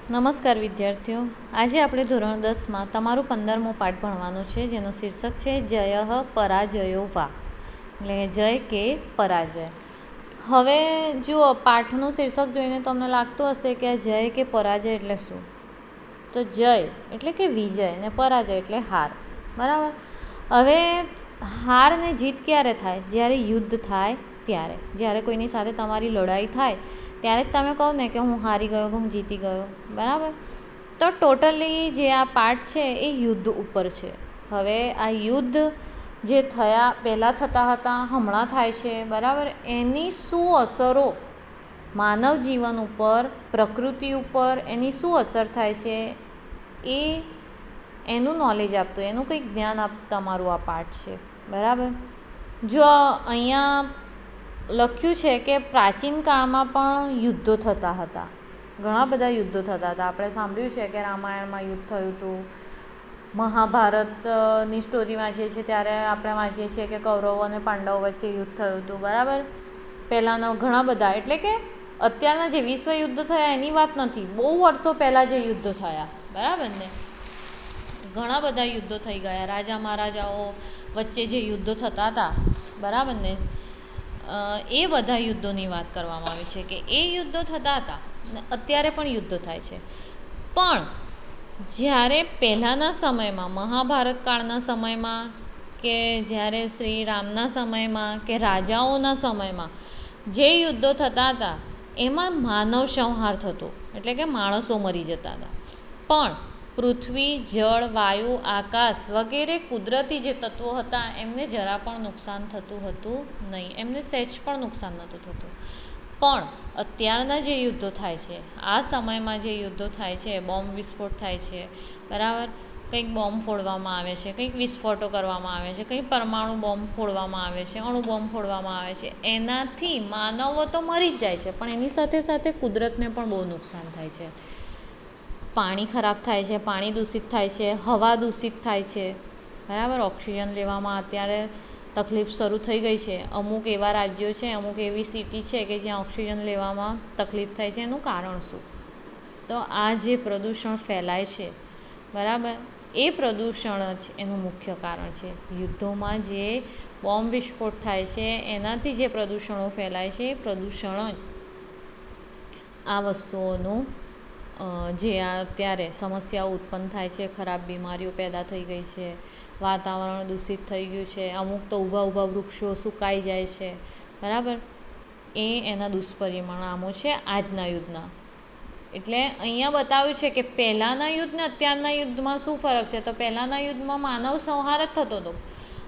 નમસ્કાર વિદ્યાર્થીઓ, આજે આપણે ધોરણ 10માં તમારું 15મો પાઠ ભણવાનું છે, જેનું શીર્ષક છે જય પરાજયો વા, એટલે જય કે પરાજય. હવે જુઓ, પાઠનું શીર્ષક જોઈને તમને લાગતું હશે કે જય કે પરાજય એટલે શું. તો જય એટલે કે વિજય ને પરાજય એટલે હાર, બરાબર. હવે હાર ને જીત ક્યારે થાય? જ્યારે યુદ્ધ થાય ત્યારે. જ્યારે કોઈની સાથે તમારી લડાઈ થાય ત્યારે જ તમે કહો ને કે હું હારી ગયો, હું જીતી ગયો, બરાબર. તો ટોટલી જે આ પાઠ છે એ યુદ્ધ ઉપર છે. હવે આ યુદ્ધ જે પહેલાં થતા હતા, હમણાં થાય છે, બરાબર, એની શું અસરો માનવ જીવન ઉપર, પ્રકૃતિ ઉપર એની શું અસર થાય છે એનું નોલેજ આપતું, એનું કંઈક જ્ઞાન આપતું તમારું આ પાઠ છે, બરાબર. જો અહીંયા લખ્યું છે કે પ્રાચીન કાળમાં પણ યુદ્ધો થતા હતા, ઘણા બધા યુદ્ધો થતા હતા. આપણે સાંભળ્યું છે કે રામાયણમાં યુદ્ધ થયું હતું, મહાભારતની સ્ટોરી વાંચીએ છીએ ત્યારે આપણે વાંચીએ છીએ કે કૌરવો અને પાંડવો વચ્ચે યુદ્ધ થયું હતું, બરાબર. પહેલાંના ઘણા બધા, એટલે કે અત્યારના જે વિશ્વ યુદ્ધ થયા એની વાત નથી, બહુ વર્ષો પહેલાં જે યુદ્ધો થયા, બરાબર ને. ઘણા બધા યુદ્ધો થઈ ગયા, રાજા મહારાજાઓ વચ્ચે જે યુદ્ધો થતા હતા, બરાબર ને, એ બધા યુદ્ધોની વાત કરવામાં આવી છે કે એ યુદ્ધો થતા હતા ને અત્યારે પણ યુદ્ધો થાય છે. પણ જ્યારે પહેલાંના સમયમાં, મહાભારત કાળના સમયમાં, કે જ્યારે શ્રી રામના સમયમાં, કે રાજાઓના સમયમાં જે યુદ્ધો થતા હતા એમાં માનવ સંહાર થતો, એટલે કે માણસો મરી જતા હતા. પણ પૃથ્વી, જળ, વાયુ, આકાશ વગેરે કુદરતી જે તત્વો હતા એમને જરા પણ નુકસાન થતું હતું નહીં, એમને સહેજ પણ નુકસાન નહોતું થતું. પણ અત્યારના જે યુદ્ધો થાય છે, આ સમયમાં જે યુદ્ધો થાય છે, બોમ્બ વિસ્ફોટ થાય છે, બરાબર, કંઈક બોમ્બ ફોડવામાં આવે છે, કંઈક વિસ્ફોટો કરવામાં આવે છે, કંઈક પરમાણુ બોમ્બ ફોડવામાં આવે છે, અણુ બોમ્બ ફોડવામાં આવે છે, એનાથી માનવો તો મરી જ જાય છે, પણ એની સાથે સાથે કુદરતને પણ બહુ નુકસાન થાય છે. પાણી ખરાબ થાય છે, પાણી દૂષિત થાય છે, હવા દૂષિત થાય છે, બરાબર. ઓક્સિજન લેવામાં અત્યારે તકલીફ શરૂ થઈ ગઈ છે. અમુક એવા રાજ્યો છે, અમુક એવી સિટી છે કે જ્યાં ઓક્સિજન લેવામાં તકલીફ થાય છે. એનું કારણ શું? તો આ જે પ્રદૂષણ ફેલાય છે, બરાબર, એ પ્રદૂષણ જ એનું મુખ્ય કારણ છે. યુદ્ધોમાં જે બોમ્બ વિસ્ફોટ થાય છે એનાથી જે પ્રદૂષણો ફેલાય છે એ પ્રદૂષણ જ આ વસ્તુઓનું જે અત્યારે સમસ્યાઓ ઉત્પન્ન થાય છે, ખરાબ બીમારીઓ પેદા થઈ ગઈ છે, વાતાવરણ દૂષિત થઈ ગયું છે, અમુક તો ઊભા વૃક્ષો સુકાઈ જાય છે, બરાબર, એના દુષ્પરિણામો છે આજના યુદ્ધના. એટલે અહીંયા બતાવ્યું છે કે પહેલાંના યુદ્ધ ને અત્યારના યુદ્ધમાં શું ફરક છે. તો પહેલાંના યુદ્ધમાં માનવ સંહાર જ થતો હતો,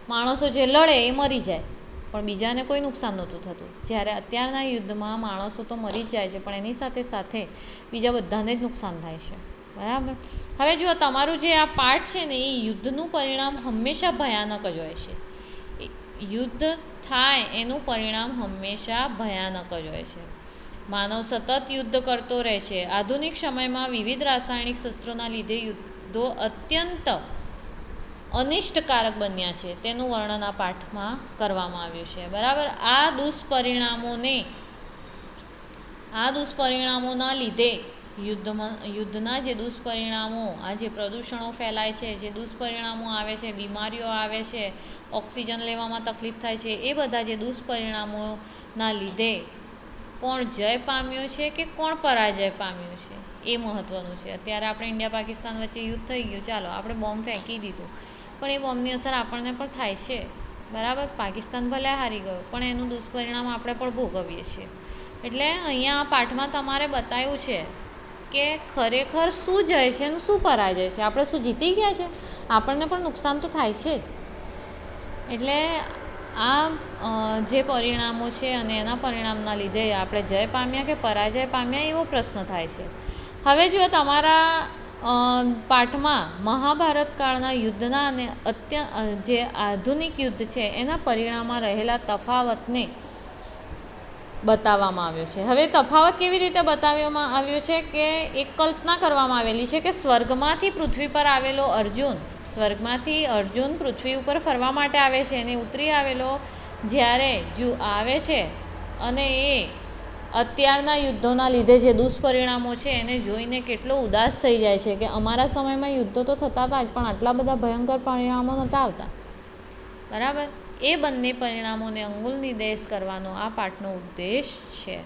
માણસો જે લડે એ મરી જાય પણ બીજાને કોઈ નુકસાન નહોતું થતું. જ્યારે અત્યારના યુદ્ધમાં માણસો તો મરી જ જાય છે પણ એની સાથે સાથે બીજા બધાને જ નુકસાન થાય છે, બરાબર. હવે જુઓ, તમારું જે આ પાઠ છે ને એ યુદ્ધનું પરિણામ હંમેશા ભયાનક જ હોય છે. યુદ્ધ થાય એનું પરિણામ હંમેશા ભયાનક જ હોય છે. માનવ સતત યુદ્ધ કરતો રહે છે. આધુનિક સમયમાં વિવિધ રાસાયણિક શસ્ત્રોના લીધે યુદ્ધો અત્યંત અનિષ્ટકારક બન્યા છે, તેનું વર્ણન આ પાઠમાં કરવામાં આવ્યું છે, બરાબર. આ દુષ્પરિણામોના લીધે યુદ્ધના જે દુષ્પરિણામો, આ જે પ્રદૂષણો ફેલાય છે, જે દુષ્પરિણામો આવે છે, બીમારીઓ આવે છે, ઓક્સિજન લેવામાં તકલીફ થાય છે, એ બધા જે દુષ્પરિણામોના લીધે કોણ જય પામ્યો છે કે કોણ પરાજય પામ્યું છે એ મહત્ત્વનું છે. અત્યારે આપણે ઇન્ડિયા પાકિસ્તાન વચ્ચે યુદ્ધ થઈ ગયું, ચાલો આપણે બોમ્બ ફેંકી દીધું, પણ એ બોમ્બની અસર આપણને પણ થાય છે, બરાબર. પાકિસ્તાન ભલે હારી ગયો પણ એનું દુષ્પરિણામ આપણે પણ ભોગવીએ છીએ. એટલે અહીંયા આ પાઠમાં તમારે બતાવ્યું છે કે ખરેખર શું જય છે અને શું પરાજય છે. આપણે શું જીતી ગયા છે? આપણને પણ નુકસાન તો થાય છે જ. એટલે આ જે પરિણામો છે અને એના પરિણામના લીધે આપણે જય પામ્યા કે પરાજય પામ્યા એવો પ્રશ્ન થાય છે. હવે જો તમારા પાઠમાં મહાભારત કાળના યુદ્ધના અને જે આધુનિક યુદ્ધ છે એના પરિણામમાં રહેલા તફાવતને બતાવવામાં આવ્યો છે. હવે તફાવત કેવી રીતે બતાવવામાં આવ્યો છે કે એક કલ્પના કરવામાં આવેલી છે કે સ્વર્ગમાંથી પૃથ્વી પર આવેલો અર્જુન પૃથ્વી ઉપર ફરવા માટે આવે છે અને ઉતરી આવેલો જ્યારે આવે છે અને એ અત્યારના યુદ્ધોના લીધે જે દુષ્પરિણામો છે એને જોઈને કેટલો ઉદાસ થઈ જાય છે કે અમારા સમયમાં યુદ્ધો તો થતા હતા જ, પણ આટલા બધા ભયંકર પરિણામો નહોતા આવતા. બરાબર. એ બંને પરિણામોને અંગુલ નિર્દેશ કરવાનો આ પાઠનો ઉદ્દેશ છે.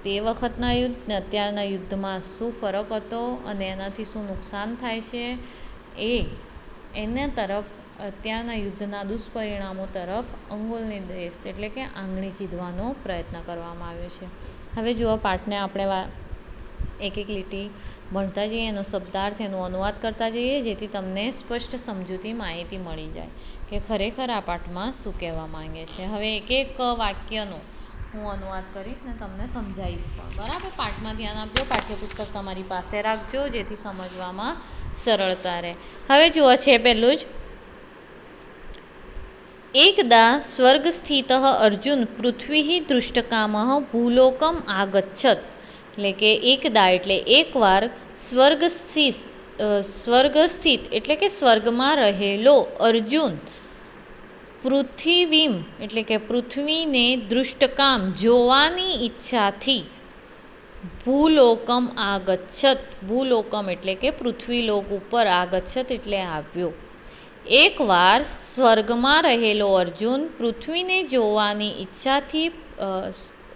તે વખતના યુદ્ધ ને અત્યારના યુદ્ધમાં શું ફરક હતો અને એનાથી શું નુકસાન થાય છે એના તરફ, અત્યારના યુદ્ધના દુષ્પરિણામો તરફ અંગુલ નિર્દેશ એટલે કે આંગળી ચીંધવાનો પ્રયત્ન કરવામાં આવ્યો છે. હવે જુઓ, પાઠને આપણે એક એક લીટી ભણતા જઈએ, એનો શબ્દાર્થ, એનું અનુવાદ કરતા જઈએ, જેથી તમને સ્પષ્ટ સમજૂતી માહિતી મળી જાય કે ખરેખર આ પાઠમાં શું કહેવા માંગે છે. હવે એક એક વાક્યનો હું અનુવાદ કરીશ ને તમને સમજાવીશ પણ. બરાબર. પાઠમાં ધ્યાન આપજો, પાઠ્યપુસ્તક તમારી પાસે રાખજો, જેથી સમજવામાં સરળતા રહે. હવે જુઓ છે પહેલું જ, એકદા સ્વર્ગસ્થિત અર્જુન પૃથ્વી દૃષ્ટકામ ભૂલોકમ આગચ્છત. એટલે કે એકદા એટલે એકવાર, સ્વર્ગસ્થિત એટલે કે સ્વર્ગમાં રહેલો, અર્જુન પૃથ્વીમ એટલે કે પૃથ્વીને દૃષ્ટકામ જોવાની ઈચ્છાથી, ભૂલોકમ આગચ્છત, ભૂલોકમ એટલે કે પૃથ્વીલોક ઉપર, આગચ્છત એટલે આવ્યો. એકવાર સ્વર્ગમાં રહેલો અર્જુન પૃથ્વીને જોવાની ઈચ્છાથી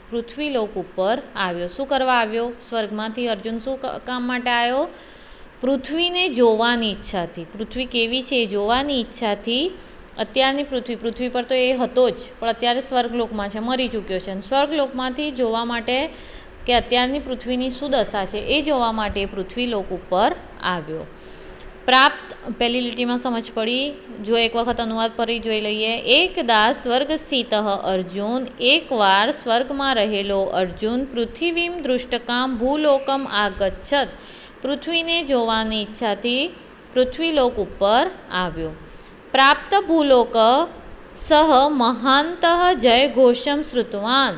પૃથ્વીલોક ઉપર આવ્યો. શું કરવા આવ્યો? સ્વર્ગમાંથી અર્જુન શું કામ માટે આવ્યો? પૃથ્વીને જોવાની ઈચ્છાથી. પૃથ્વી કેવી છે એ જોવાની ઈચ્છાથી. અત્યારની પૃથ્વી પર તો એ હતો જ, પણ અત્યારે સ્વર્ગલોકમાં છે, મરી ચૂક્યો છે. અને સ્વર્ગલોકમાંથી જોવા માટે કે અત્યારની પૃથ્વીની શું દશા છે એ જોવા માટે પૃથ્વીલોક ઉપર આવ્યો. પ્રાપ્ત, પહેલી લીટીમાં સમજ પડી. જો એક વખત અનુવાદ ફરી જોઈ લઈએ. એકદા સ્વર્ગસ્થિત અર્જુન, એકવાર સ્વર્ગમાં રહેલો અર્જુન પૃથ્વીમ દૃષ્ટકામ ભૂલોકમ આગચ્છત, પૃથ્વીને જોવાની ઈચ્છાથી પૃથ્વીલોક ઉપર આવ્યો. પ્રાપ્ત ભૂલોક સહ મહાંત જય ઘોષમ શ્રુતવાન.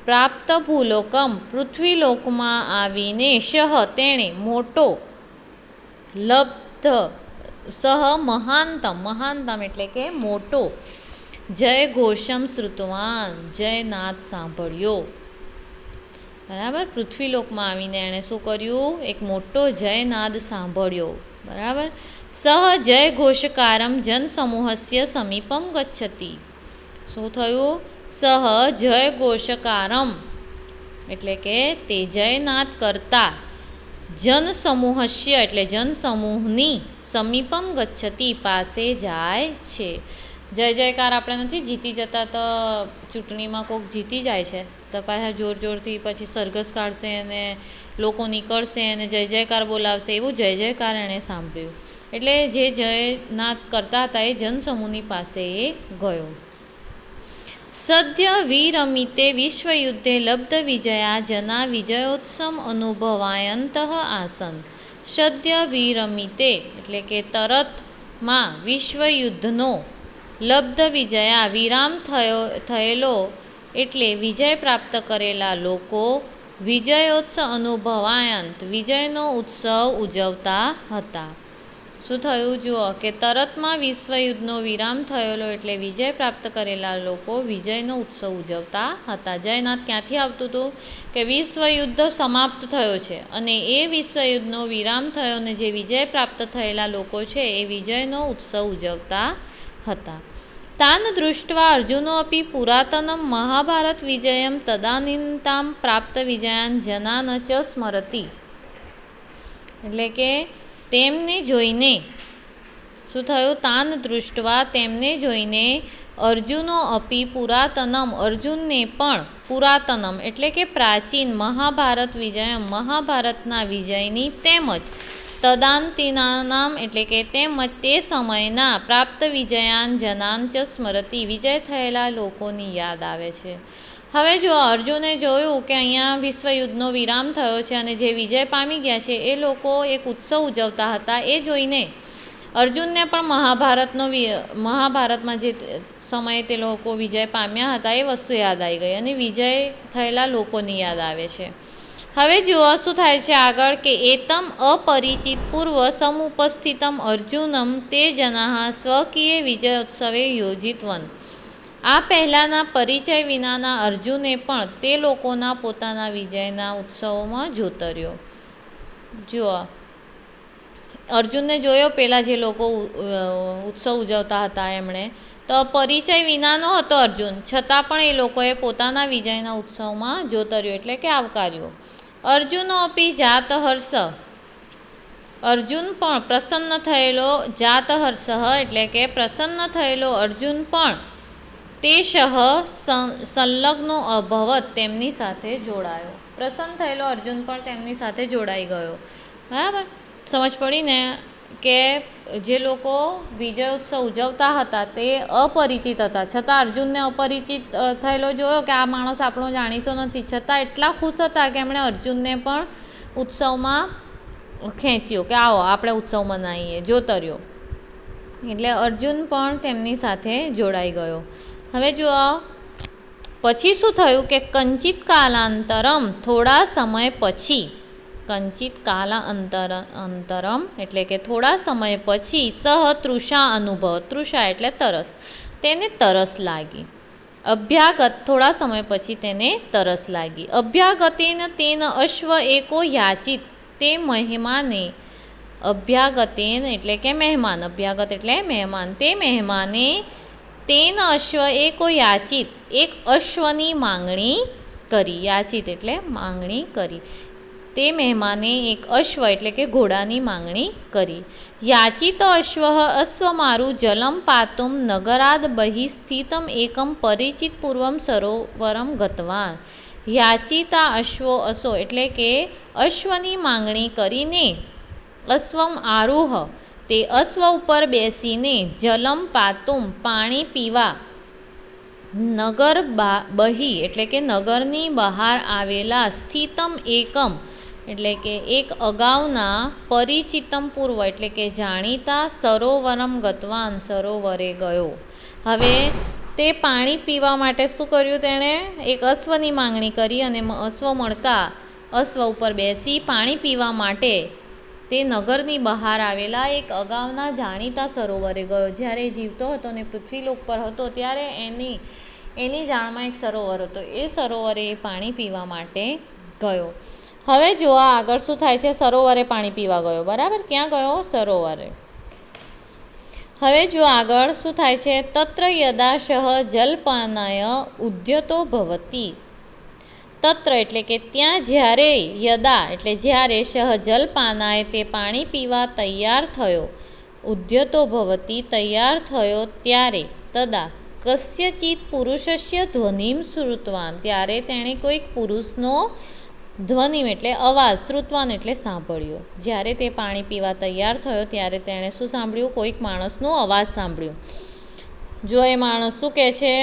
પ્રાપ્ત ભૂલોકમ પૃથ્વીલોકમાં આવીને, શહ તેણે, મોટો, લબ્ધ સહ મહાંતમ, મહાંતમ એટલે કે મોટો, જય ઘોષમ શ્રુતવાન જયનાદ સાંભળ્યો. બરાબર. પૃથ્વીલોકમાં આવીને એણે શું કર્યું? એક મોટો જયનાદ સાંભળ્યો. બરાબર. સહ જય ઘોષકારમ જન સમૂહસ્ય સમીપમ ગચ્છતિ. શું થયું? સહ જય ઘોષકારમ એટલે કે તે જયનાદ કરતા, જન સમૂહસ્ય એટલે જનસમૂહની, સમીપમ ગચ્છતિ પાસે જાય છે. જય જયકાર આપણે નથી જીતી જતા, તો ચૂંટણીમાં કોઈક જીતી જાય છે તો પાછા જોર જોરથી પછી સરઘસ કાઢશે અને લોકો નીકળશે અને જય જયકાર બોલાવશે. એવું જય જયકાર એણે સાંભળ્યું. એટલે જે જયનાદ કરતા હતા એ જનસમૂહની પાસે એ ગયો. સદ્ય વિરમિતે વિશ્વયુદ્ધે લબ્ધ વિજયા જના વિજયોત્સવ અનુભવાયંત આસન. સદ્ય વિરમિતે એટલે કે તરતમાં, વિશ્વયુદ્ધનો, લબ્ધ વિજયા વિરામ થયેલો એટલે વિજય પ્રાપ્ત કરેલા લોકો, વિજયોત્સવ અનુભવાયંત વિજયનો ઉત્સવ ઉજવતા હતા. શું થયું? જુઓ કે તરતમાં વિશ્વયુદ્ધનો વિરામ થયેલો એટલે વિજય પ્રાપ્ત કરેલા લોકો વિજયનો ઉત્સવ ઉજવતા હતા. જયનાદ ક્યાંથી આવતું હતું? કે વિશ્વયુદ્ધ સમાપ્ત થયો છે અને એ વિશ્વયુદ્ધનો વિરામ થયો અને જે વિજય પ્રાપ્ત થયેલા લોકો છે એ વિજયનો ઉત્સવ ઉજવતા હતા. તાન દૃષ્ટવા અર્જુનો અપી પુરાતનમ મહાભારત વિજયમ તદાનીતામ પ્રાપ્ત વિજયાન જનાન ચ સ્મરતિ. એટલે કે તેમને જોઈને શું થયું? તાન દૃષ્ટવા તેમને જોઈને, અર્જુનો અપી પુરાતનમ અર્જુનને પણ, પુરાતનમ એટલે કે પ્રાચીન, મહાભારત વિજયમ મહાભારતના વિજયની, તેમજ તદાંતિનાનામ એટલે કે તેમજ તે સમયના, પ્રાપ્ત વિજયાન જનાન ચ સ્મરતિ વિજય થયેલા લોકોની યાદ આવે છે. હવે જો અર્જુને જોયું કે અહીંયા વિશ્વયુદ્ધનો વિરામ થયો છે અને જે વિજય પામી ગયા છે એ લોકો એક ઉત્સવ ઉજવતા હતા. એ જોઈને અર્જુનને પણ મહાભારતમાં જે સમયે તે લોકો વિજય પામ્યા હતા એ વસ્તુ યાદ આવી ગઈ અને વિજય થયેલા લોકોની યાદ આવે છે. હવે જુઓ શું થાય છે આગળ કે એતમ અપરિચિત પૂર્વ સમુપસ્થિતમ અર્જુનમ તે જનાઃ સ્વકીય વિજયોત્સવે યોજિતવન. આ પહેલાંના પરિચય વિનાના અર્જુને પણ તે લોકોના પોતાના વિજયના ઉત્સવોમાં જોતર્યો. જુઓ, અર્જુનને જોયો પેલા જે લોકો ઉત્સવ ઉજવતા હતા એમણે, તો પરિચય વિનાનો હતો અર્જુન, છતાં પણ એ લોકોએ પોતાના વિજયના ઉત્સવમાં જોતર્યો એટલે કે આવકાર્યો. અર્જુનો અપી જાત હર્ષ, અર્જુન પણ પ્રસન્ન થયેલો, જાત હર્ષ એટલે કે પ્રસન્ન થયેલો અર્જુન પણ તે સંલગ્નો અભવત તેમની સાથે જોડાયો. પ્રસન્ન થયેલો અર્જુન પણ તેમની સાથે જોડાઈ ગયો. બરાબર, સમજ પડી ને કે જે લોકો વિજય ઉત્સવ ઉજવતા હતા તે અપરિચિત હતા, છતાં અર્જુનને અપરિચિત થયેલો જોયો કે આ માણસ આપણો જાણીતો નથી, છતાં એટલા ખુશ હતા કે એમણે અર્જુનને પણ ઉત્સવમાં ખેંચ્યો કે આવો આપણે ઉત્સવ મનાવીએ, જોતર્યો. એટલે અર્જુન પણ તેમની સાથે જોડાઈ ગયો. હવે જુઓ પછી શું થયું કે કંચિત કાલાંતરમ, થોડા સમય પછી, કંચિત કાલાંતરમ એટલે કે થોડા સમય પછી સહ તૃષા અનુભવ, તૃષા એટલે તરસ, તેને તરસ લાગી. અભ્યાગત, થોડા સમય પછી તેને તરસ લાગી. અભ્યાગતેન તેન અશ્વ એકો યાચિત, તે મહેમાને, અભ્યાગતેન એટલે કે મહેમાન, અભ્યાગત એટલે મહેમાન, તે મહેમાને તેન અશ્વ એકો યાચિત, એક અશ્વની માંગણી કરી. યાચિત એટલે માંગણી કરી. તે મહેમાને એક અશ્વ એટલે કે ઘોડાની માંગણી કરી. યાચિત અશ્વ અશ્વમારું જલમ પાતુમ નગરાદ બહિ સ્થિતમ એકમ પરિચિત પૂર્વમ સરોવરમ ગતવાન. યાચિતા અશ્વો, અસો એટલે કે અશ્વની માંગણી કરીને, અશ્વમ આરુહ તે અશ્વ ઉપર બેસીને, જલમ પાતુમ પાણી પીવા, નગર બહી એટલે કે નગરની બહાર આવેલા, સ્થિતમ એકમ એટલે કે એક અગાઉના, પરિચિતમ પૂર્વ એટલે કે જાણીતા, સરોવરમ ગતવાન સરોવરે ગયો. હવે તે પાણી પીવા માટે શું કર્યું તેણે? એક અશ્વની માંગણી કરી અને અશ્વ મળતા અશ્વ ઉપર બેસી પાણી પીવા માટે તે નગરની બહાર આવેલા એક અગાઉના જાણીતા સરોવરે ગયો. જ્યારે એ જીવતો હતો ને પૃથ્વીલોક પર હતો ત્યારે એની જાણમાં એક સરોવર હતો, એ સરોવરે પાણી પીવા માટે ગયો. હવે જો આગળ શું થાય છે? સરોવરે પાણી પીવા ગયો, બરાબર. ક્યાં ગયો? સરોવરે. હવે જો આગળ શું થાય છે? તત્ર યદાશહ જલપાનાય ઉદ્યતો ભવતી. તત્ર એટલે કે ત્યાં, જ્યારે, યદા એટલે જ્યારે, સહ જલપાનાય તે પાણી પીવા તૈયાર થયો, ઉદ્યતો ભવતી તૈયાર થયો ત્યારે, તદા કસ્યચિત પુરુષસ્ય ધ્વનિમ શ્રુતવાન ત્યારે તેણે કોઈક પુરુષનો ધ્વનિમ એટલે અવાજ, શ્રુતવાન એટલે સાંભળ્યો. જ્યારે તે પાણી પીવા તૈયાર થયો ત્યારે તેણે શું સાંભળ્યું? કોઈક માણસનો અવાજ સાંભળ્યો. જો એ માણસ શું કહે છે?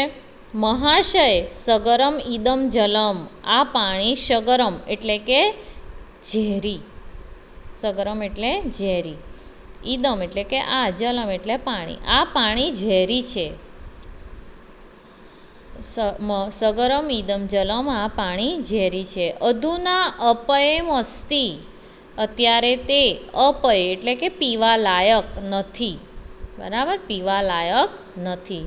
મહાશય સગરમ ઇદમ જલમ, આ પાણી, સગરમ એટલે કે ઝેરી, સગરમ એટલે ઝેરી, ઇદમ એટલે કે આ, જલમ એટલે પાણી, આ પાણી ઝેરી છે. સગરમ ઇદમ જલમ, આ પાણી ઝેરી છે. અધુના અપયમસ્તિ, અત્યારે તે અપય એટલે કે પીવા લાયક નથી, બરાબર, પીવા લાયક નથી.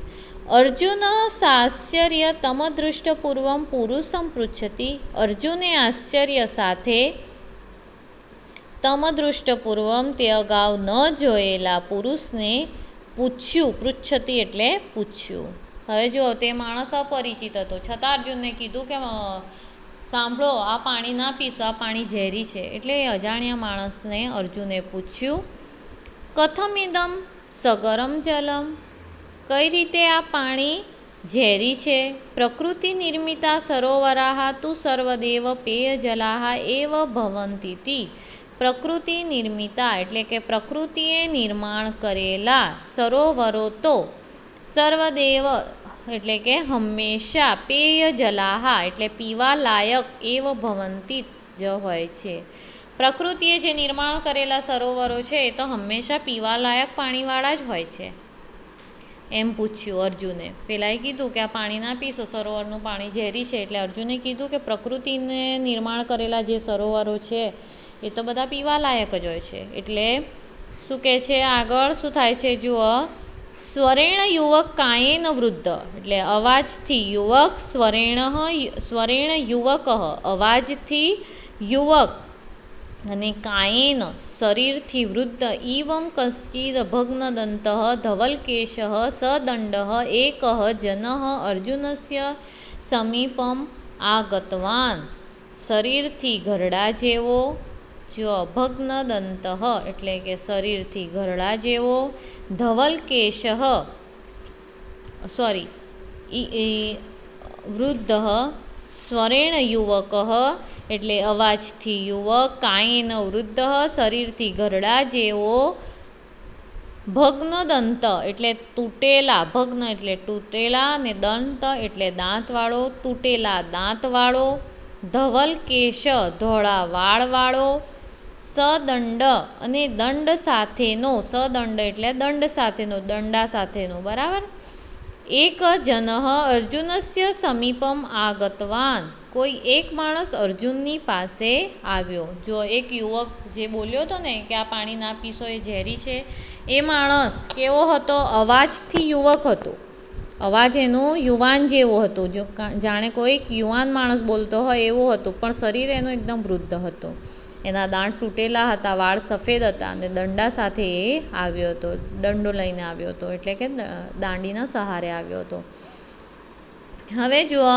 અર્જુન સાશ્ચર્ય તમદૃષ્ટપૂર્વમ પુરુષમ પૃચ્છતિ, અર્જુને આશ્ચર્ય સાથે તમદૃષ્ટપૂર્વમ તે અગાઉ ન જોયેલા પુરુષને પૂછ્યું, પૃચ્છતિ એટલે પૂછ્યું. હવે જો તે માણસ અપરિચિત હતો, છતાં અર્જુનને કીધું કે સાંભળો, આ પાણી ના પીશો, આ પાણી ઝેરી છે. એટલે એ અજાણ્યા માણસને અર્જુને પૂછ્યું, કથમિદમ સગરમ જલમ, કઈ રીતે આ પાણી ઝેરી છે? પ્રકૃતિ નિર્મિતા સરોવરાહ તુ સર્વદેવ પેય જલાહ એવ ભવંતી. પ્રકૃતિ નિર્મિતા એટલે કે પ્રકૃતિએ નિર્માણ કરેલા સરોવરો તો સર્વદેવ એટલે કે હંમેશા, પેય જલાહા એટલે પીવા લાયક, એવ ભવંતી જ હોય છે. પ્રકૃતિએ જે નિર્માણ કરેલા સરોવરો છે એ તો હંમેશા પીવા લાયક પાણીવાળા જ હોય છે. એમ પૂછ્યું અર્જુને. પેલાએ કીધું કે આ પાણી ના પીશો, સરોવરનું પાણી ઝેરી છે. એટલે અર્જુને કીધું કે પ્રકૃતિને નિર્માણ કરેલા જે સરોવરો છે એ તો બધા પીવા લાયક જ હોય છે. એટલે શું કહે છે આગળ? શું થાય છે જુઓ, સ્વરેણ યુવક કાયેન વૃદ્ધ એટલે અવાજથી યુવક, સ્વરેણ યુવક અવાજથી યુવક, અને કાયેન શરીરથી વૃદ્ધ, ઇવમ કશ્ચિદ ભગ્નદંત ધવલકેશ સદંડ એક જન અર્જુનસ્ય સમીપમ આગતવાન. શરીરથી ઘરડા જેવો, જો ભગ્નદંત એટલે કે શરીરથી ઘરડા જેવો, ધવલકેશ વૃદ્ધ, સ્વરેણ યુવક એટલે અવાજથી યુવક, કાયેન વૃદ્ધ શરીરથી ઘરડા જેવો, ભગ્નદંત એટલે તૂટેલા, ભગ્ન એટલે તૂટેલા, ને દંત એટલે દાંતવાળો, તૂટેલા દાંતવાળો, ધવલકેશ ધોળા વાળવાળો, સદંડ અને દંડ સાથેનો, સદંડ એટલે દંડ સાથેનો, દંડા સાથેનો, બરાબર. એક જન અર્જુનસ્ય સમીપમ આગતવાન, કોઈ એક માણસ અર્જુનની પાસે આવ્યો. જો એક યુવક જે બોલ્યો હતો ને કે આ પાણી ના પીશો એ ઝેરી છે, એ માણસ કેવો હતો? અવાજથી યુવક હતો, અવાજ એનો યુવાન જેવો હતો, જો જાણે કોઈક યુવાન માણસ બોલતો હોય એવું હતું, પણ શરીર એનો એકદમ વૃદ્ધ હતો, એના દાંત તૂટેલા હતા, વાળ સફેદ હતા, અને દંડા સાથે એ આવ્યો હતો, દંડો લઈને આવ્યો હતો, એટલે કે દાંડીના સહારે આવ્યો હતો. હવે જુઓ,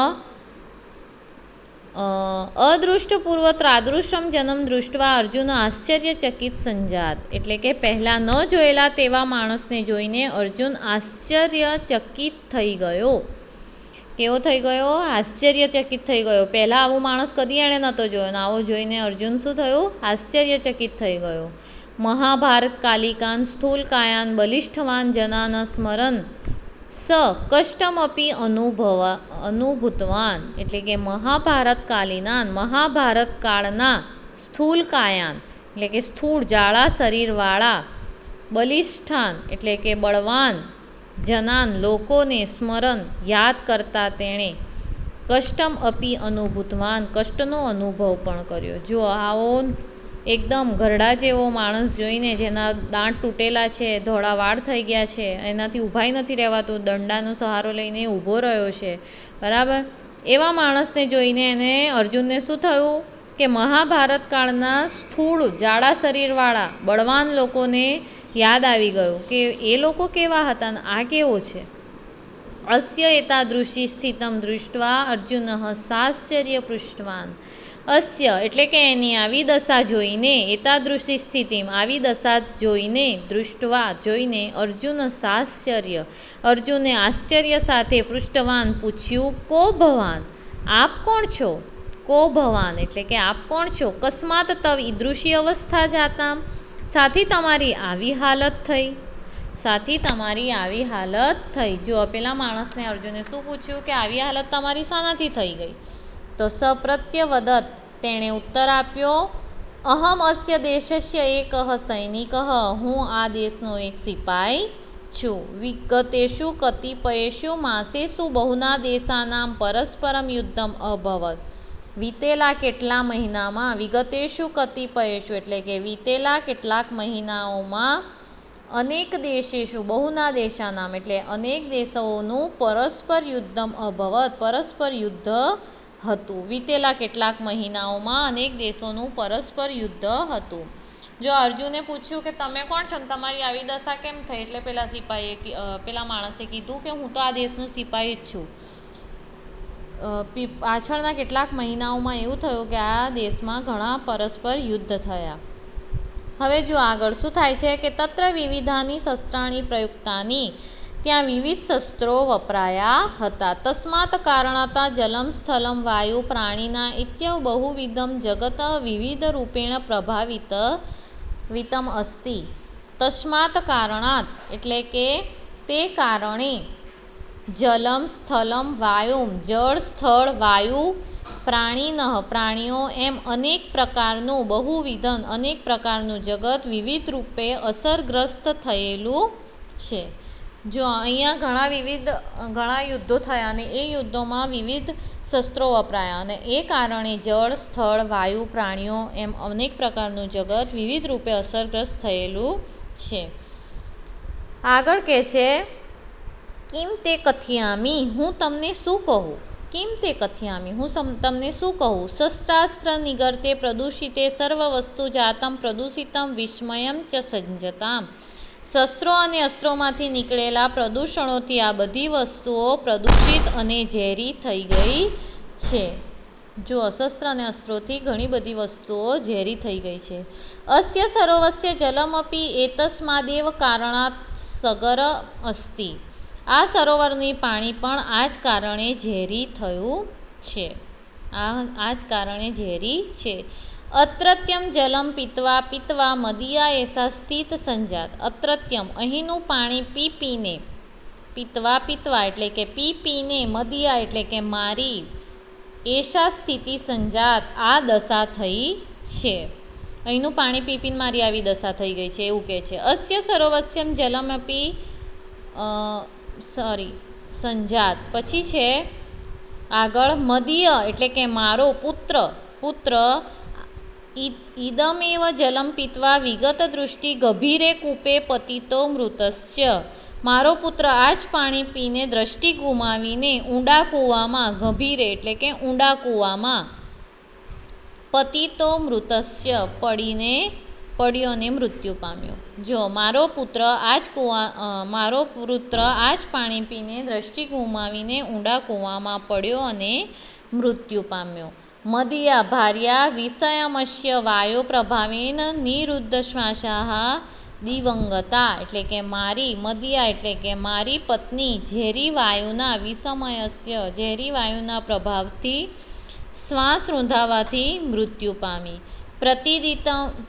અદૃષ્ટપૂર્વ ત્રાદૃશ્યમ જન્મ દૃષ્ટવા અર્જુન આશ્ચર્યચકિત સંજાત, એટલે કે પહેલાં ન જોયેલા તેવા માણસને જોઈને અર્જુન આશ્ચર્યચકિત થઈ ગયો. કેવો થઈ ગયો? આશ્ચર્યચકિત થઈ ગયો. પહેલાં આવો માણસ કદી એણે નહોતો જોયો, ને આવો જોઈને અર્જુન શું થયું? આશ્ચર્યચકિત થઈ ગયો. મહાભારત કાલિકાન સ્થૂલ કાયાન બલિષ્ઠવાન જનાન સ્મરન સ કષ્ટમપી અનુભૂતવાન, એટલે કે મહાભારત કાલિનાન, મહાભારત કાળના, સ્થૂલ કાયાન એટલે કે સ્થૂળ જાડા શરીરવાળા, બલિષ્ઠાન એટલે કે બળવાન, જનાન લોકોને, સ્મરણ યાદ કરતા તેણે, કષ્ટમ અપી અનુભૂતવાન કષ્ટનો અનુભવ પણ કર્યો. જો આવો એકદમ ઘરડા જેવો માણસ જોઈને, જેના દાંત તૂટેલા છે, ધોળા વાળ થઈ ગયા છે, એનાથી ઊભાઈ નથી રહેવાતું, દંડાનો સહારો લઈને ઊભો રહ્યો છે, બરાબર. એવા માણસને જોઈને એને અર્જુનને શું થયું કે મહાભારત કાળના સ્થૂળ જાડા શરીરવાળા બળવાન લોકોને યાદ આવી ગયું કે એ લોકો કેવા હતા ને આ કેવો છે. અસ્ય એતાદૃશી સ્થિતમ દૃષ્ટવા અર્જુન સાશ્ચર્ય પૃષ્ઠવાન. અસ્ય એટલે કે એની આવી દશા જોઈને, એતાદૃશી સ્થિતિમ આવી દશા જોઈને, દૃષ્ટવા જોઈને, અર્જુન સાશ્ચર્ય અર્જુને આશ્ચર્ય સાથે પૃષ્ઠવાન પૂછ્યું, કો ભવાન આપ કોણ છો? કો ભવાન એટલે કે આપ કોણ છો? કસ્માત તવ ઈદૃશી અવસ્થા જાતા, સાથી તમારી આવી હાલત થઈ, સાથી તમારી આવી હાલત થઈ. જો પેલા માણસને અર્જુને શું પૂછ્યું કે આવી હાલત તમારી શાનાથી થઈ ગઈ? તો સપ્રત્યવદત તેણે ઉત્તર આપ્યો, અહમ અસ્ય દેશસ્ય એક સૈનિક, હું આ દેશનો એક સિપાઈ છું. વિગતેષુ કતિપયેષુ માસેષુ બહુના દેશાનામ પરસ્પરમ યુદ્ધમ અભવત. વીતેલા કેટલા મહિનામાં, વિગતેષુ કતિપયેષુ એટલે કે વીતેલા કેટલાક મહિનાઓમાં, અનેક દેશેષુ બહુના દેશાનામ એટલે અનેક દેશોનું પરસ્પર યુદ્ધમ અભવત પરસ્પર યુદ્ધ હતું. વીતેલા કેટલાક મહિનાઓમાં અનેક દેશોનું પરસ્પર યુદ્ધ હતું. જો અર્જુને પૂછ્યું કે તમે કોણ છો ને તમારી આવી દશા કેમ થઈ, એટલે પેલા માણસે કીધું કે હું તો આ દેશનું સિપાહી જ છું. પાછળના કેટલાક મહિનાઓમાં એવું થયું કે આ દેશમાં ઘણા પરસ્પર યુદ્ધ થયા. હવે જો આગળ શું થાય છે કે તત્ર વિવિધાની શસ્ત્રાણી પ્રયુક્તાની, ત્યાં વિવિધ શસ્ત્રો વપરાયા હતા. તસ્માત કારણતા જલમ સ્થલમ વાયુ પ્રાણીના ઇત્યવ બહુવિધમ જગત વિવિધ રૂપેણ પ્રભાવિતમ અસ્તિ. તસ્માત કારણાત એટલે કે તે કારણે, જલમ સ્થલમ વાયુ જળ સ્થળ વાયુ, પ્રાણીન પ્રાણીઓ, એમ અનેક પ્રકારનું, બહુવિધન અનેક પ્રકારનું જગત વિવિધ રૂપે અસરગ્રસ્ત થયેલું છે. જો અહીંયા ઘણા યુદ્ધો થયા અને એ યુદ્ધોમાં વિવિધ શસ્ત્રો વપરાયા અને એ કારણે જળ સ્થળ વાયુ પ્રાણીઓ એમ અનેક પ્રકારનું જગત વિવિધ રૂપે અસરગ્રસ્ત થયેલું છે. આગળ કહે છે કિમ તે કથયામી, હું તમને શું કહું. કિમ તે કથયામી, હું તમને શું કહું. શસ્ત્રાસ્ત્ર નિગર્તે પ્રદૂષિતે સર્વ વસ્તુ જાતમ પ્રદૂષિતમ વિસ્મયમ ચ સંજતામ. શસ્ત્રો અને અસ્ત્રોમાંથી નીકળેલા પ્રદૂષણોથી આ બધી વસ્તુઓ પ્રદૂષિત અને ઝેરી થઈ ગઈ છે. જો અશસ્ત્ર અને અસ્ત્રોથી ઘણી બધી વસ્તુઓ ઝેરી થઈ ગઈ છે. અસ્ય સરોવરસ્ય જલમપી એતસ્માદેવ કારણાત સગર અસ્તિ. આ સરોવરની પાણી પણ આ જ કારણે ઝેરી થયું છે. આ જ કારણે ઝેરી છે. અત્રત્યમ જલમ પીત્વા પીત્વા મદિયા એસા સ્થિત સંજાત. અત્રત્યમ, અહીંનું પાણી પી પીને, પીત્વા પીત્વા એટલે કે પી પીને, મદિયા એટલે કે મારી, એશા સ્થિતિ સંજાત આ દશા થઈ છે. અહીંનું પાણી પી પીને મારી આવી દશા થઈ ગઈ છે એવું કહે છે. અસ્ય સરોવસ્યમ જલમપી સંજાત. પછી છે આગળ મદીય એટલે કે મારો પુત્ર ઇદમેવ જલમ પીત્વા વિગત દૃષ્ટિ ગભીરે કૂપે પતિતો મૃતસ્ય. મારો પુત્ર આ જ પાણી પીને દ્રષ્ટિ ગુમાવીને ઊંડા કૂવામાં, ગભીરે એટલે કે ઊંડા કૂવામાં, પતિતો મૃતસ્ય પડ્યો ને મૃત્યુ પામ્યો. જો મારો પુત્ર આ જ પાણી પીને દ્રષ્ટિ ગુમાવીને ઊંડા કૂવામાં પડ્યો અને મૃત્યુ પામ્યો. મદિયા ભાર્યા વિષયમસ્ય વાયો પ્રભાવેન નિરુદ્ધ શ્વાસાહ દિવંગતા એટલે કે મારી, મદિયા એટલે કે મારી પત્ની ઝેરી વાયુના વિષમયસ્ય ઝેરી પ્રભાવથી શ્વાસ રૂંધાવાથી મૃત્યુ પામી.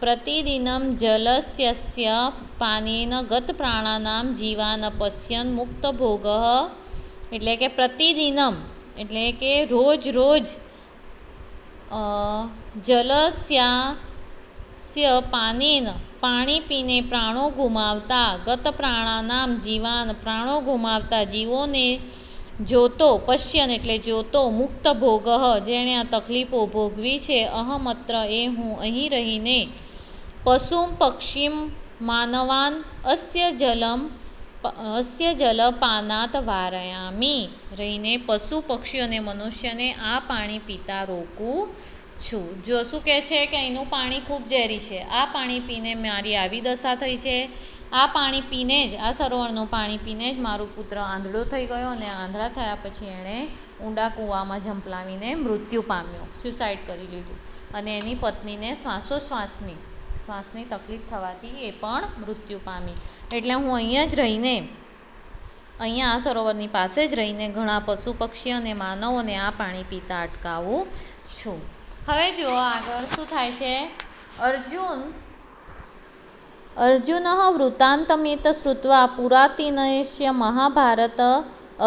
પ્રતિદિનમ જલસ્ય પાનેન ગત પ્રાણાનામ જીવાન પશ્યન મુક્ત ભોગ એટલે કે પ્રતિદિનમ એટલે કે રોજ જલસ્ય પાનેન પાણી પીને પ્રાણો ગુમાવતા, ગત પ્રાણાનામ જીવાન પ્રાણો ગુમાવતા જીવોને જોતો, પશ્યન એટલે જોતો, મુક્ત ભોગ જેણે આ તકલીફો ભોગવી છે, અહમત્ર એ હું અહીં રહીને, પશુમ પક્ષીમ માનવાન અસ્ય જલ પાનાત વારયામી રહીને પશુ પક્ષીઓ અને મનુષ્યને આ પાણી પીતા રોકું છું. જો શું કહે છે કે અહીંનું પાણી ખૂબ ઝેરી છે, આ પાણી પીને મારી આવી દશા થઈ છે, આ પાણી પીને જ, આ સરોવરનું પાણી પીને જ મારો પુત્ર આંધળો થઈ ગયો અને આંધળા થયા પછી એણે ઊંડા કૂવામાં ઝંપલાવીને મૃત્યુ પામ્યો, સુસાઇડ કરી લીધું. અને એની પત્નીને શ્વાસની તકલીફ થવાથી એ પણ મૃત્યુ પામી. એટલે હું અહીંયા આ સરોવરની પાસે જ રહીને ઘણા પશુ પક્ષી અને માનવોને આ પાણી પીતા અટકાવું છું. હવે જુઓ આગળ શું થાય છે. અર્જુન વૃત્તાંતમેત શ્રુત્વા પુરાતિનયસ્ય મહાભારત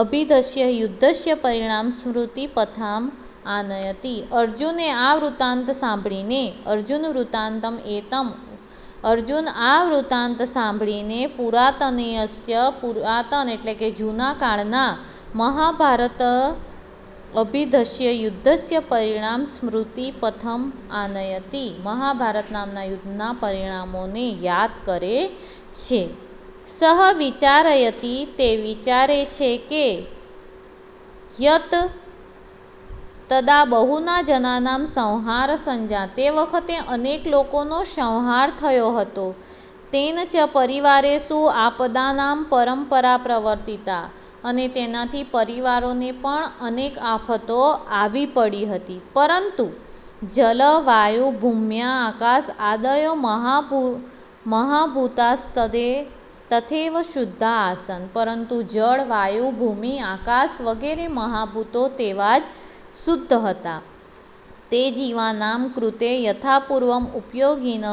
અભિધસ્ય યુદ્ધસ્ય પરિણામ સ્મૃતિપથામ આનયતિ. અર્જુને આ વૃત્તાંત સાંભળીને, અર્જુન આ વૃત્તાંત સાંભળીને પુરાતનયસ્ય, પુરાતન એટલે કે જૂના કાળના, મહાભારત અભિધસ્ય યુદ્ધસ્ય પરિણામ સ્મૃતિપથમ આનયતિ. મહાભારત નામના યુદ્ધના પરિણામોને યાદ કરે છે. સહ વિચારયતિ તે વિચારે છે કે યત તદા બહુના જનાનામ સંહાર સંજાત તે વખતે અનેક લોકોનો સંહાર થયો હતો. તેન ચ પરિવારેષુ આપદાનામ પરંપરા પ્રવર્તિતા અને તેનાથી પરિવારોને પણ અનેક આફતો આવી પડી હતી. પરંતુ જલ વાયુ ભૂમ્યા આકાશ આદયો મહાભૂતાસ્તદે તથૈવ શુદ્ધા આસન. પરંતુ જળ, વાયુ, ભૂમિ, આકાશ વગેરે મહાભૂતો તેવા જ શુદ્ધ હતા. તે જીવાનામ કૃતે યથાપૂર્વમ ઉપયોગીનઃ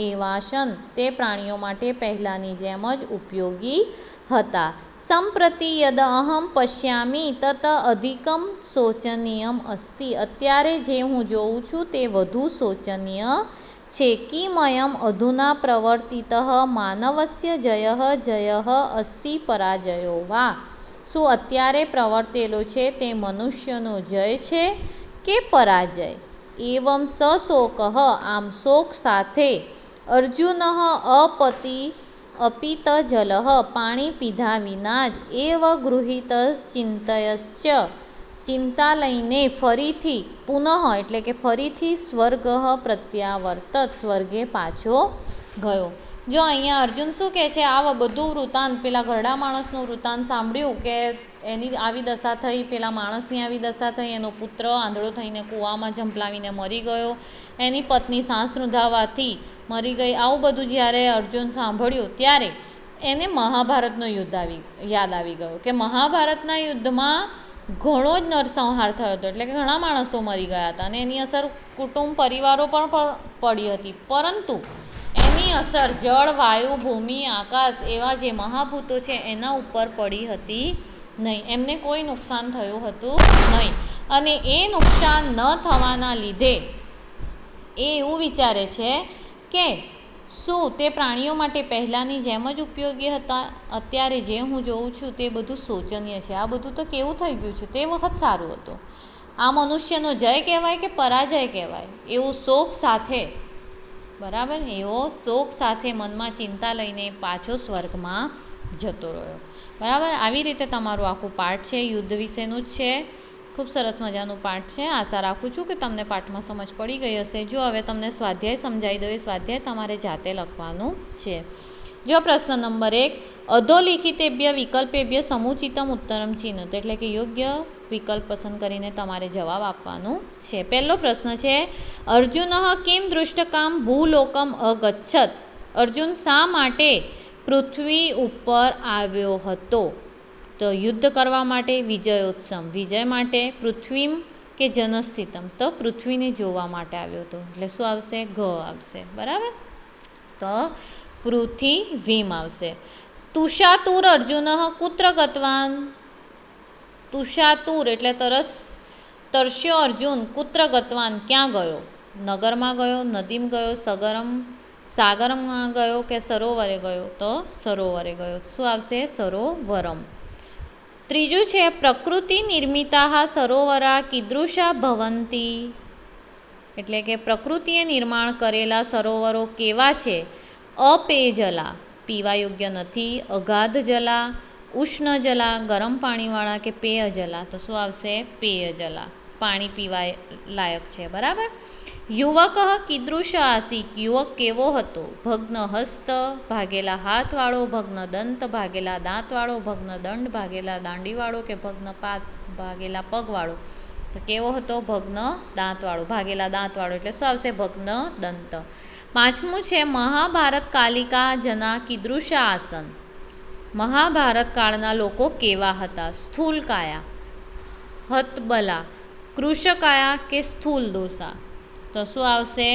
એવાસન. તે પ્રાણીઓ માટે પહેલાંની જેમ જ ઉપયોગી હતા. સંપ્રતિ યદ અહમ પશ્યામિ તત અધિકમ શોચનીયમ અસ્તિ. અત્યારે જે હું જોઉં છું તે વધુ શોચનીય છે. કિમયમ અધુના પ્રવર્તિત માનવસ્ય જય અસ્તિ પરાજયો વા. શું અત્યારે પ્રવર્તેલો છે તે મનુષ્યનો જય છે કે પરાજય? એવમ સશોક આમ શોક સાથે અર્જુન અપિત જલઃ, પાણી પીધા વિના જ એવ ગૃહિત ચિંતયશ્ચ, ચિંતા લઈને ફરીથી પુનઃ એટલે કે ફરીથી સ્વર્ગ પ્રત્યાવર્તત, સ્વર્ગે પાછો ગયો. જો અહીંયા અર્જુન શું કહે છે, આ બધું વૃત્તાંત પેલા ઘરડા માણસનું વૃત્તાંત સાંભળ્યું કે એની આવી દશા થઈ, પેલા માણસની આવી દશા થઈ, એનો પુત્ર આંધળો થઈને કૂવામાં ઝંપલાવીને મરી ગયો, એની પત્ની સાસ રૂંધાવાથી મરી ગઈ. આવું બધું જ્યારે અર્જુન સાંભળ્યું ત્યારે એને મહાભારતનો યુદ્ધ યાદ આવી ગયો કે મહાભારતના યુદ્ધમાં ઘણો જ નરસંહાર થયો હતો, એટલે કે ઘણા માણસો મરી ગયા હતા અને એની અસર કુટુંબ પરિવારો પણ પડી હતી. પરંતુ એની અસર જળ, વાયુ, ભૂમિ, આકાશ એવા જે મહાભૂતો છે એના ઉપર પડી હતી નહીં. એમને કોઈ નુકસાન થયું હતું નહીં. અને એ નુકસાન ન થવાના લીધે એ એવું વિચારે છે કે શું તે પ્રાણીઓ માટે પહેલાંની જેમ જ ઉપયોગી હતા? અત્યારે જે હું જોઉં છું તે બધું શોચનીય છે. આ બધું તો કેવું થઈ ગયું છે, તે વખત સારું હતું. આ મનુષ્યનો જય કહેવાય કે પરાજય કહેવાય? એવું શોક સાથે, બરાબર, એવો શોક સાથે મનમાં ચિંતા લઈને પાછો સ્વર્ગમાં જતો રહ્યો. બરાબર, આવી રીતે તમારું આખું પાઠ છે, યુદ્ધ વિશેનું જ છે. ખૂબ સરસ મજાનું પાઠ છે. આશા રાખું છું કે તમને પાઠમાં સમજ પડી ગઈ હશે. જો હવે તમને સ્વાધ્યાય સમજાવી દો, એ સ્વાધ્યાય તમારે જાતે લખવાનું છે. જો પ્રશ્ન નંબર 1, અધોલિખિતેભ્ય વિકલ્પેભ્ય સમુચિતમ ઉત્તરમ ચિહ્નત, એટલે કે યોગ્ય વિકલ્પ પસંદ કરીને તમારે જવાબ આપવાનું છે. પહેલો પ્રશ્ન છે, અર્જુન કિમ દૃષ્ટકામ ભૂલોકમ અગચ્છત, અર્જુન શા માટે પૃથ્વી ઉપર આવ્યો હતો? તો યુદ્ધ કરવા માટે, વિજયોત્સવ, વિજય માટે, પૃથ્વીમ કે જનસ્થિતમ, તો પૃથ્વીને જોવા માટે આવ્યો હતો. એટલે શું આવશે? ઘ આવશે. બરાબર, તો પૃથ્વીમ આવશે. તુષાતુર અર્જુન કુત્ર ગતવાન, તુષાતુર એટલે તરસ્યો અર્જુન, કુત્ર ગતવાન ક્યાં ગયો? નગરમાં ગયો, નદીમ ગયો, સાગરમાં ગયો કે સરોવરે ગયો? તો સરોવરે ગયો. શું આવશે? સરોવરમ. ત્રીજું છે, પ્રકૃતિ નિર્મિતા સરોવરા કીદૃશા ભવંતી, એટલે કે પ્રકૃતિએ નિર્માણ કરેલા સરોવરો કેવા છે? અપેયજલા, પીવા યોગ્ય નથી, અગાધ જલા, ઉષ્ણ જલા, ગરમ પાણીવાળા કે પેય જલા? તો શું આવશે? પેય જલા, પાણી પીવા લાયક છે. બરાબર. યુવક કીદૃશ આસિક, યુવક કેવો હતો? ભગ્ન હસ્ત, ભાગેલા હાથવાળો, ભગ્ન દંત, ભાગેલા દાંતવાળો, ભગ્ન દંડ, ભાગેલા દાંડીવાળો કે ભગ્ન પાદ, ભાગેલા પગવાળો? તો કેવો હતો? ભગ્ન દાંતવાળો, ભાગેલા દાંતવાળો. એટલે શું આવશે? ભગ્ન દંત. પાંચમું છે, મહાભારત કાલિકા જના કીદૃશ આસન, મહાભારત કાળના લોકો કેવા હતા? સ્થૂલ કાયા, હતબલા, કૃશકાયા કે સ્થૂલ દોષા? તો શું આવશે?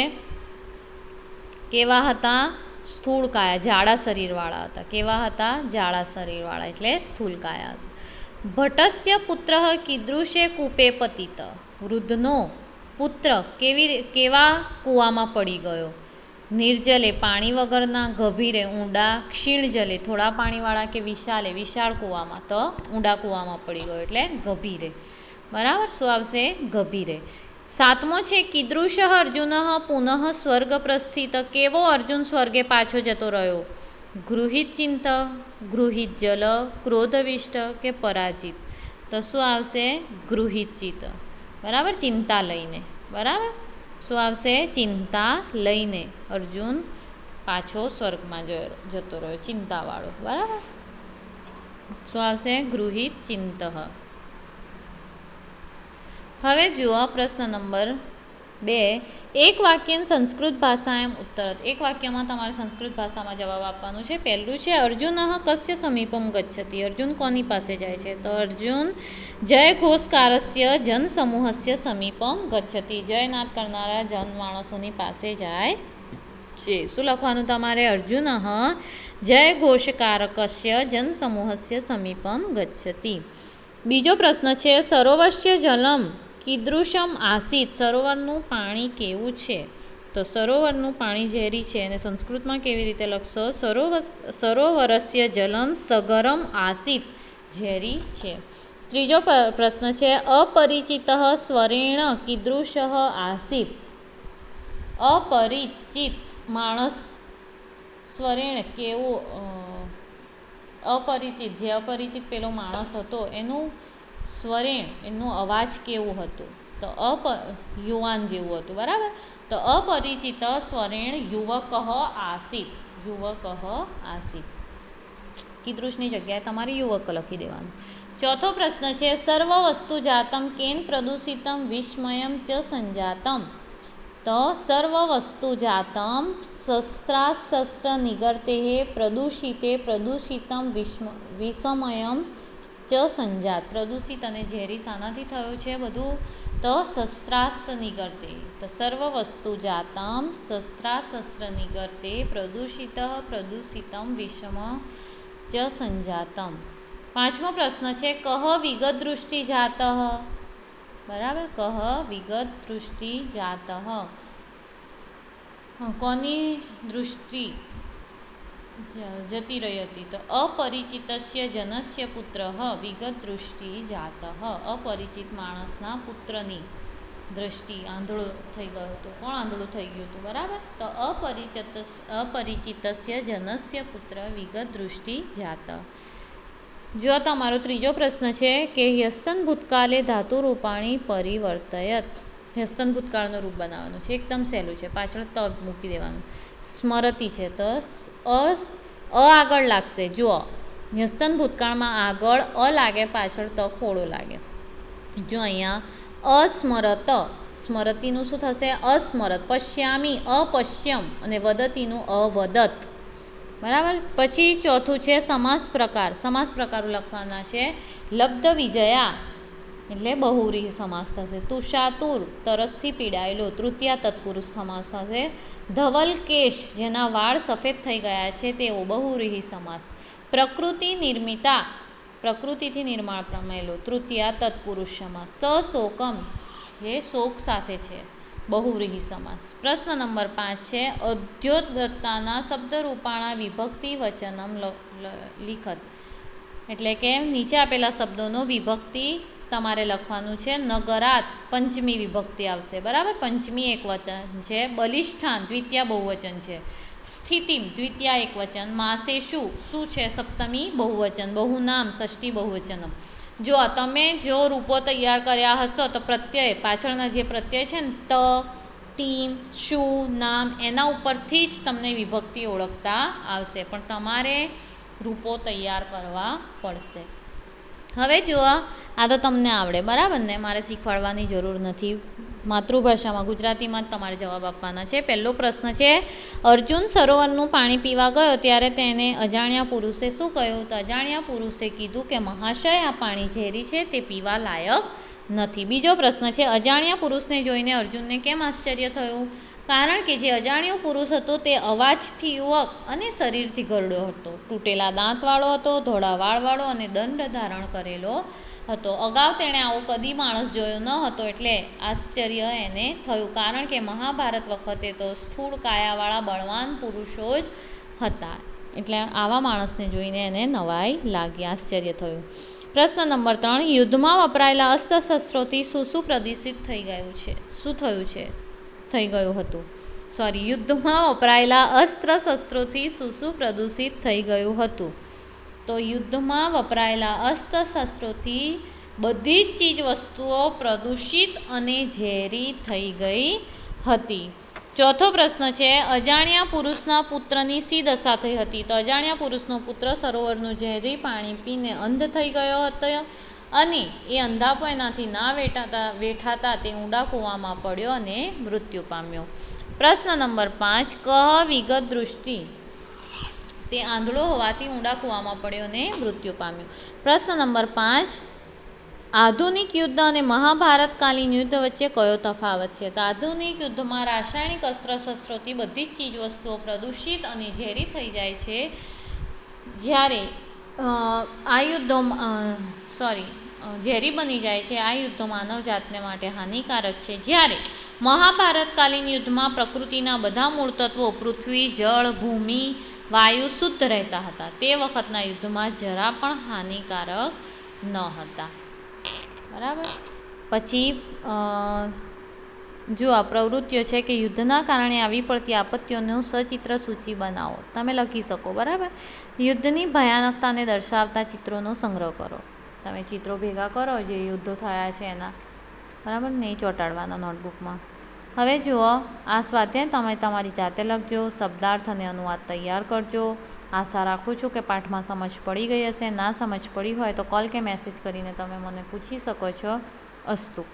કેવા હતા? સ્થૂળ કાયા, જાડા શરીરવાળા હતા. કેવા હતા? જાડા શરીરવાળા, એટલે સ્થૂલ કાયા. ભટ્ટસ્ય પુત્ર કીદૃશે કૂપે પતિત, વૃદ્ધનો પુત્ર કેવા કૂવામાં પડી ગયો? નિર્જલે, પાણી વગરના, ગભીરે, ઊંડા, ક્ષીણ જલે, થોડા પાણીવાળા કે વિશાળ કૂવામાં? તો ઊંડા કૂવામાં પડી ગયો એટલે ગભીરે. બરાબર, શું આવશે? ગભીરે. સાતમો છે, કીદૃશ અર્જુન પુનઃ સ્વર્ગ પ્રસ્થિત, કેવો અર્જુન સ્વર્ગે પાછો જતો રહ્યો? ગૃહિત ચિંત, ગૃહિત જલ, ક્રોધવિષ્ટ કે પરાજિત? તો શું આવશે? ગૃહિત ચિત્ત. બરાબર, ચિંતા લઈને. બરાબર, શું આવશે? ચિંતા લઈને અર્જુન પાછો સ્વર્ગમાં જતો રહ્યો, ચિંતાવાળો. બરાબર, શું આવશે? ગૃહિત ચિંત. હવે જુઓ પ્રશ્ન નંબર 2, એક વાક્ય સંસ્કૃત ભાષાએમ ઉત્તરત, એક વાક્યમાં તમારે સંસ્કૃત ભાષામાં જવાબ આપવાનું છે. પહેલું છે, અર્જુન કસ્ય સમીપમ ગચ્છતિ, અર્જુન કોની પાસે જાય છે? તો અર્જુન જય ઘોષકારસ્ય જન સમૂહસ્ય સમીપમ ગચ્છતિ, જયનાદ કરનારા જન માણસોની પાસે જાય છે. શું લખવાનું તમારે? અર્જુન જય ઘોષકારકસ્ય જન સમૂહસ્ય સમીપમ ગચ્છતિ. બીજો પ્રશ્ન છે, સરોવરસ્ય જલમ કીદૃશમ આસીત, સરોવરનું પાણી કેવું છે? તો સરોવરનું પાણી ઝેરી છે અને સંસ્કૃતમાં કેવી રીતે લખશો? સરોવરસ્ય જલમ સગરમ આસીત, ઝેરી છે. ત્રીજો પ્રશ્ન છે, અપરિચિત સ્વરેણ કીદૃશ આસીત, અપરિચિત માણસ સ્વરેણ કેવો અપરિચિત, જે અપરિચિત પેલો માણસ હતો એનું સ્વરેણ, એનું અવાજ કેવું હતું? તો યુવાન જેવું હતું, બરાબર. તો અપરિચિત સ્વરેણ યુવક આસીત, યુવક આસીત. કીદૃશની જગ્યાએ તમારે યુવક લખી દેવાનું. ચોથો પ્રશ્ન છે, સર્વ વસ્તુ જાતમ કેન પ્રદૂષિતમ વિસ્મયમ ચ સંજાતમ. તો સર્વ વસ્તુ જાતમ શસ્ત્રાસ્ત્ર નિગર્તે પ્રદૂષિતે પ્રદૂષિતમ વિસ્મયમ ચ સંજાત. પ્રદૂષિત અને ઝેરી શાનાથી થયું છે બધું? તો શસ્ત્રાસ્ત્ર નિગર્તે. તો સર્વ વસ્તુ જાતમ શસ્ત્રાસ્ત્ર નિગર્તે પ્રદૂષિત પ્રદૂષિતમ વિષમ ચ સંજાતમ. પાંચમો પ્રશ્ન છે, કહ વિગત દૃષ્ટિ જાત. બરાબર, કહ વિગત દૃષ્ટિ જાત. કોની દૃષ્ટિ જતી રહી હતી? તો અપરિચિતસ્ય જનસ્ય પુત્ર વિગત દૃષ્ટિ જાત. અપરિચિત માણસના પુત્રની દ્રષ્ટિ આંધળો થઈ ગયો હતો. કોણ આંધળું થઈ ગયું હતું? બરાબર. તો અપરિચિતસ્ય જનસ્ય પુત્ર વિગત દૃષ્ટિ જાત. જો તમારો ત્રીજો પ્રશ્ન છે કે હ્યસ્તન ભૂતકાલે ધાતુ રૂપાણી પરિવર્તયત. હ્યસ્તન ભૂતકાળનું રૂપ બનાવવાનું છે, એકદમ સહેલું છે, પાછળ ત મૂકી દેવાનું. સ્મરતી છે તો અ આગળ લાગશે. જુઓ, હ્યસ્તન ભૂતકાળમાં આગળ અ લાગે, પાછળ ત ખોડો લાગે. જો અહીંયા અસ્મરત, સ્મરતીનું શું થશે? અસ્મરત. પશ્યામી અપશ્યમ અને વદતીનું અવદત. બરાબર. પછી ચોથું છે સમાસ પ્રકાર. સમાસ પ્રકારો લખવાના છે. લબ્ધ વિજયા એટલે બહુવ્રીહી સમાસ થશે. તુષાતુર તરસથી પીડાયેલો તૃતીયા તત્પુરુષ સમાસ થશે. ધવલ કેશ જેના વાળ સફેદ થઈ ગયા છે તેવો બહુવ્રીહી સમાસ. પ્રકૃતિ નિર્મિતા પ્રકૃતિથી નિર્માણ પામેલો તૃતીયા તત્પુરુષ સમાસ. સશોકમ જે શોક સાથે છે બહુવ્રીહી સમાસ. પ્રશ્ન નંબર 5 છે, અધ્યોદત્તાના શબ્દરૂપાણા વિભક્તિ વચનમ લિખત. એટલે કે નીચે આપેલા શબ્દોનો વિભક્તિ તમારે લખવાનું છે. નગરાત પંચમી વિભક્તિ આવશે, બરાબર. પંચમી એક વચન છે. બલિષ્ઠાન દ્વિતીય બહુવચન છે. સ્થિતિમ દ્વિતીય એક વચન. માસે શું છે? સપ્તમી બહુવચન. બહુનામ ષષ્ઠી બહુવચનમ. જો તમે જો રૂપો તૈયાર કર્યા હશો તો પ્રત્યય પાછળના જે પ્રત્યય છે ને ત, ટીમ, શું, નામ, એના ઉપરથી જ તમને વિભક્તિ ઓળખતા આવશે, પણ તમારે રૂપો તૈયાર કરવા પડશે. હવે જુઓ, આ તો તમને આવડે, બરાબર ને? મારે શીખવાડવાની જરૂર નથી. માતૃભાષામાં ગુજરાતીમાં જ તમારે જવાબ આપવાના છે. પહેલો પ્રશ્ન છે, અર્જુન સરોવરનું પાણી પીવા ગયો ત્યારે તેને અજાણ્યા પુરુષે શું કહ્યું? તો અજાણ્યા પુરુષે કીધું કે મહાશય, આ પાણી ઝેરી છે, તે પીવા લાયક નથી. બીજો પ્રશ્ન છે, અજાણ્યા પુરુષને જોઈને અર્જુનને કેમ આશ્ચર્ય થયું? કારણ કે જે અજાણ્યો પુરુષ હતો તે અવાજથી યુવક અને શરીરથી ગરડો હતો. તૂટેલા દાંતવાળો હતો, ધોળા વાળવાળો અને દંડ ધારણ કરેલો હતો. અગાઉ તેણે આવો કદી માણસ જોયો ન હતો, એટલે આશ્ચર્ય એને થયું. કારણ કે મહાભારત વખતે તો સ્થૂળ કાયાવાળા બળવાન પુરુષો જ હતા, એટલે આવા માણસને જોઈને એને નવાઈ લાગી, આશ્ચર્ય થયું. પ્રશ્ન નંબર 3, યુદ્ધમાં વપરાયેલા અસ્ત્ર શસ્ત્રોથી શું પ્રદૂષિત થઈ ગયું છે? શું થયું છે? થઈ ગયું હતું. યુદ્ધમાં વપરાયેલા અસ્ત્ર શસ્ત્રોથી શું પ્રદૂષિત થઈ ગયું હતું? તો યુદ્ધમાં વપરાયેલા અસ્ત્ર શસ્ત્રોથી બધી જ ચીજ વસ્તુઓ પ્રદૂષિત અને ઝેરી થઈ ગઈ હતી. ચોથો પ્રશ્ન છે, અજાણ્યા પુરુષના પુત્રની શી દશા થઈ હતી? તો અજાણ્યા પુરુષનો પુત્ર સરોવરનું ઝેરી પાણી પીને અંધ થઈ ગયો હતો અને એ અંધાપો એનાથી ના વેઠાતા તે ઊંડા કૂવામાં પડ્યો અને મૃત્યુ પામ્યો. પ્રશ્ન નંબર 5, કહ વિગત દૃષ્ટિ. તે આંધળો હોવાથી ઊંડા કૂવામાં પડ્યો અને મૃત્યુ પામ્યો. પ્રશ્ન નંબર 5, આધુનિક યુદ્ધ અને મહાભારતકાલીન યુદ્ધ વચ્ચે કયો તફાવત છે? તો આધુનિક યુદ્ધમાં રાસાયણિક અસ્ત્ર શસ્ત્રોથી બધી જ ચીજ વસ્તુઓ પ્રદૂષિત અને ઝેરી થઈ જાય છે, જ્યારે આ યુદ્ધોમાં ઝેરી બની જાય છે. આ યુદ્ધો માનવજાતને માટે હાનિકારક છે. જ્યારે મહાભારતકાલીન યુદ્ધમાં પ્રકૃતિના બધા મૂળ તત્વો પૃથ્વી, જળ, ભૂમિ, વાયુ શુદ્ધ રહેતા હતા. તે વખતના યુદ્ધમાં જરા પણ હાનિકારક ન હતા. બરાબર. પછી જો આ પ્રવૃત્તિઓ છે કે યુદ્ધના કારણે આવી પડતી આપત્તિઓનું સચિત્ર સૂચિ બનાવો. તમે લખી શકો, બરાબર. યુદ્ધની ભયાનકતાને દર્શાવતા ચિત્રોનો સંગ્રહ કરો. તમે ચિત્રો ભેગા કરો જે યુદ્ધો થયા છે એના, બરાબર, નહીં ચોંટાડવાના નોટબુકમાં. હવે જુઓ, આ સ્વાધ્યાય તમે તમારી જાતે લખજો, શબ્દાર્થ અને અનુવાદ તૈયાર કરજો. આશા રાખું છું કે પાઠમાં સમજ પડી ગઈ હશે. ના સમજ પડી હોય તો કોલ કે મેસેજ કરીને તમે મને પૂછી શકો છો. અસ્તુ.